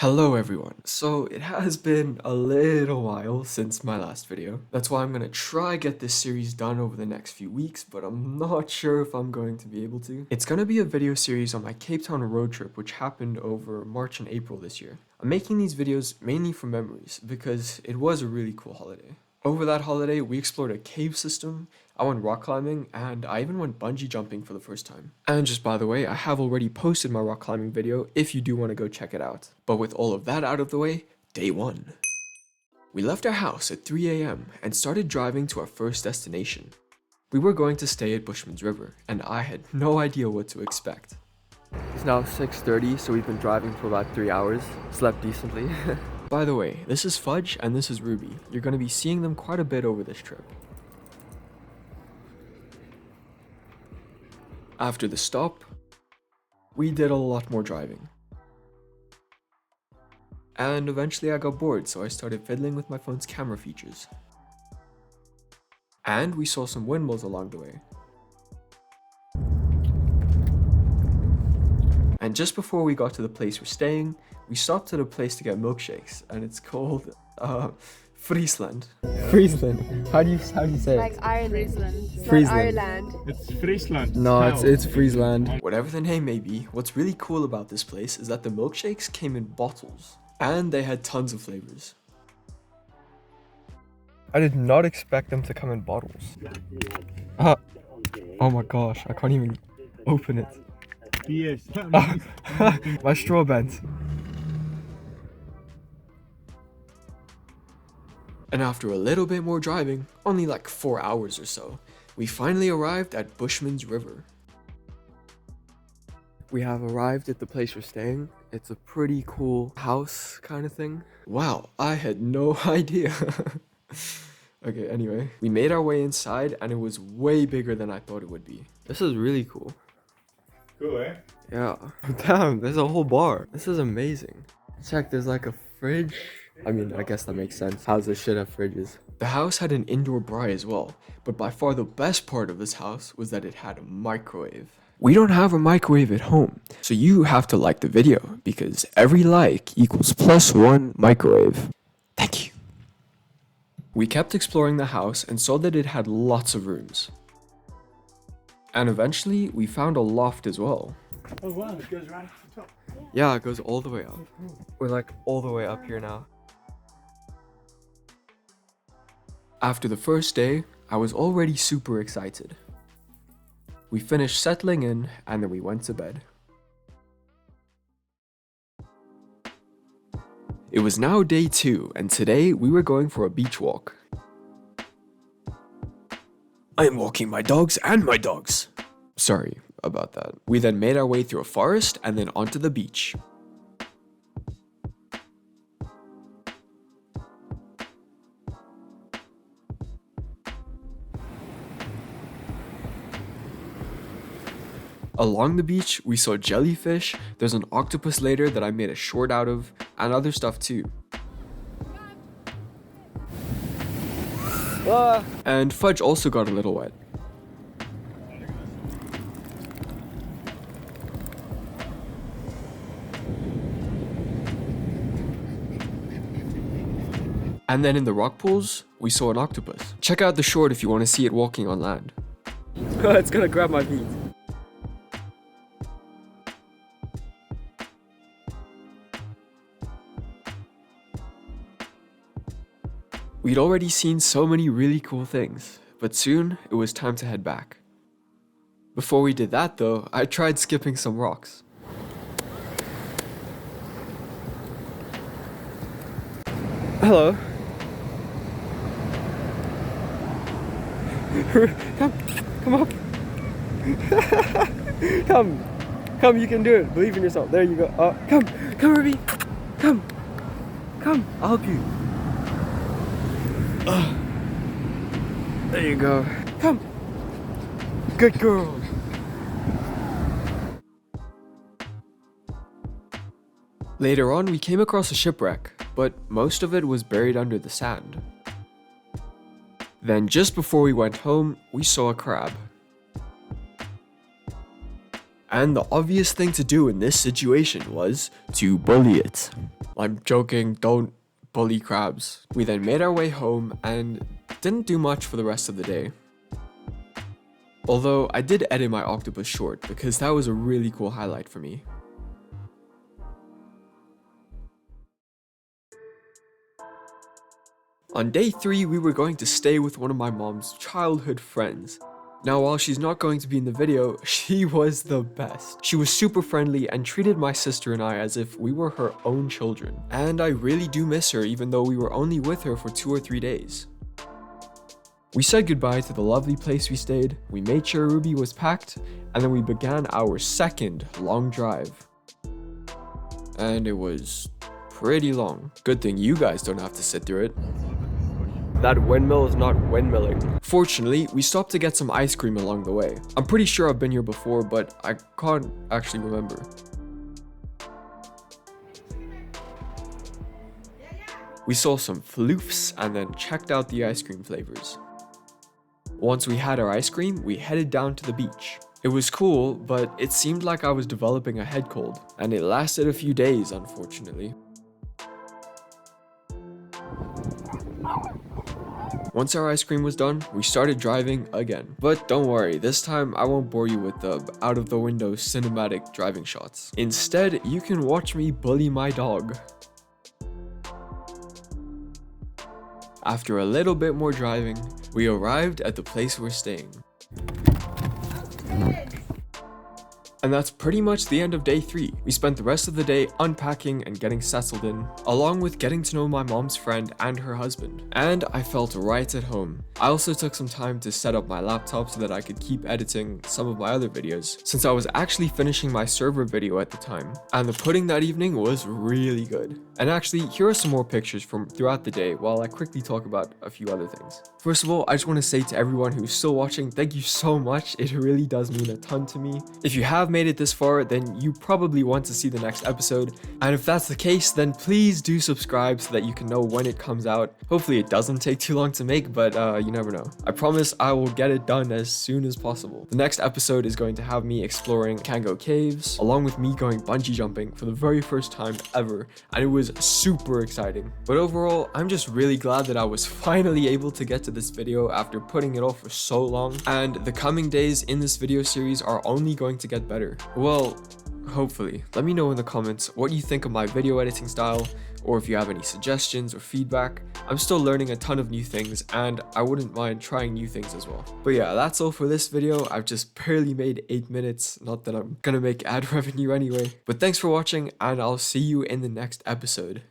Hello everyone. So it has been a little while since my last video. That's why I'm gonna try get this series done over the next few weeks, but I'm not sure if I'm going to be able to. It's gonna be a video series on my Cape Town road trip, which happened over March and April this year. I'm making these videos mainly for memories because it was a really cool holiday. Over that holiday, we explored a cave system, I went rock climbing, and I even went bungee jumping for the first time. And just by the way, I have already posted my rock climbing video if you do want to go check it out. But with all of that out of the way, day one. We left our house at 3 a.m. and started driving to our first destination. We were going to stay at Bushman's River, and I had no idea what to expect. It's now 6:30, so we've been driving for about 3 hours. Slept decently. By the way, this is Fudge and this is Ruby. You're going to be seeing them quite a bit over this trip. After the stop, we did a lot more driving. And eventually I got bored, so I started fiddling with my phone's camera features. And we saw some windmills along the way. And just before we got to the place we're staying, we stopped at a place to get milkshakes, and it's called Friesland. Friesland. How do you say it? Like Ireland. Friesland. Not Ireland. It's Friesland. No, it's Friesland. Whatever the name may be, what's really cool about this place is that the milkshakes came in bottles, and they had tons of flavors. I did not expect them to come in bottles. Oh my gosh, I can't even open it. Yes. My straw bent. And after a little bit more driving, only like 4 hours or so, we finally arrived at Bushman's River. We have arrived at the place we're staying. It's a pretty cool house kind of thing. Wow, I had no idea. Okay, anyway, we made our way inside and it was way bigger than I thought it would be. This is really cool. Cool, eh? Yeah. Damn, there's a whole bar. This is amazing. Check, there's like a fridge. I mean, I guess that makes sense. How's this shit have fridges? The house had an indoor braai as well, but by far the best part of this house was that it had a microwave. We don't have a microwave at home, so you have to like the video because every like equals +1 microwave. Thank you. We kept exploring the house and saw that it had lots of rooms. And eventually, we found a loft as well. Oh wow, it goes right to the top. Yeah, it goes all the way up. We're like all the way up here now. After the first day, I was already super excited. We finished settling in and then we went to bed. It was now day 2 and today we were going for a beach walk. I am walking my dogs and my dogs. Sorry about that. We then made our way through a forest and then onto the beach. Along the beach, we saw jellyfish, there's an octopus later that I made a short out of, and other stuff too. And Fudge also got a little wet. And then in the rock pools, we saw an octopus. Check out the short if you want to see it walking on land. It's gonna grab my feet. We'd already seen so many really cool things, but soon it was time to head back. Before we did that though, I tried skipping some rocks. Hello. Come up. Come, you can do it. Believe in yourself. There you go. Come, Ruby. Come, I'll help you. There you go. Come. Good girl. Later on, we came across a shipwreck, but most of it was buried under the sand. Then just before we went home, we saw a crab. And the obvious thing to do in this situation was to bully it. I'm joking, don't bully crabs. We then made our way home and didn't do much for the rest of the day. Although I did edit my octopus short because that was a really cool highlight for me. On day 3, we were going to stay with one of my mom's childhood friends. Now, while she's not going to be in the video, she was the best. She was super friendly and treated my sister and I as if we were her own children. And I really do miss her, even though we were only with her for 2 or 3 days. We said goodbye to the lovely place we stayed, we made sure Ruby was packed, and then we began our second long drive. And it was pretty long. Good thing you guys don't have to sit through it. That windmill is not windmilling. Fortunately, we stopped to get some ice cream along the way. I'm pretty sure I've been here before, but I can't actually remember. We saw some floofs and then checked out the ice cream flavors. Once we had our ice cream, we headed down to the beach. It was cool, but it seemed like I was developing a head cold, and it lasted a few days, unfortunately. Once our ice cream was done, we started driving again. But don't worry, this time I won't bore you with the out of the window cinematic driving shots. Instead, you can watch me bully my dog. After a little bit more driving, we arrived at the place we're staying. And that's pretty much the end of day 3. We spent the rest of the day unpacking and getting settled in, along with getting to know my mom's friend and her husband. And I felt right at home. I also took some time to set up my laptop so that I could keep editing some of my other videos, since I was actually finishing my server video at the time. And the pudding that evening was really good. And actually, here are some more pictures from throughout the day while I quickly talk about a few other things. First of all, I just want to say to everyone who's still watching, thank you so much. It really does mean a ton to me. If you have made it this far, then you probably want to see the next episode. And if that's the case, then please do subscribe so that you can know when it comes out. Hopefully it doesn't take too long to make, but you never know. I promise I will get it done as soon as possible. The next episode is going to have me exploring Kango Caves, along with me going bungee jumping for the very first time ever, and it was super exciting. But overall, I'm just really glad that I was finally able to get to this video after putting it off for so long, and the coming days in this video series are only going to get better. Well, hopefully. Let me know in the comments what you think of my video editing style, or if you have any suggestions or feedback. I'm still learning a ton of new things, and I wouldn't mind trying new things as well. But yeah, that's all for this video. I've just barely made 8 minutes, not that I'm gonna make ad revenue anyway. But thanks for watching, and I'll see you in the next episode.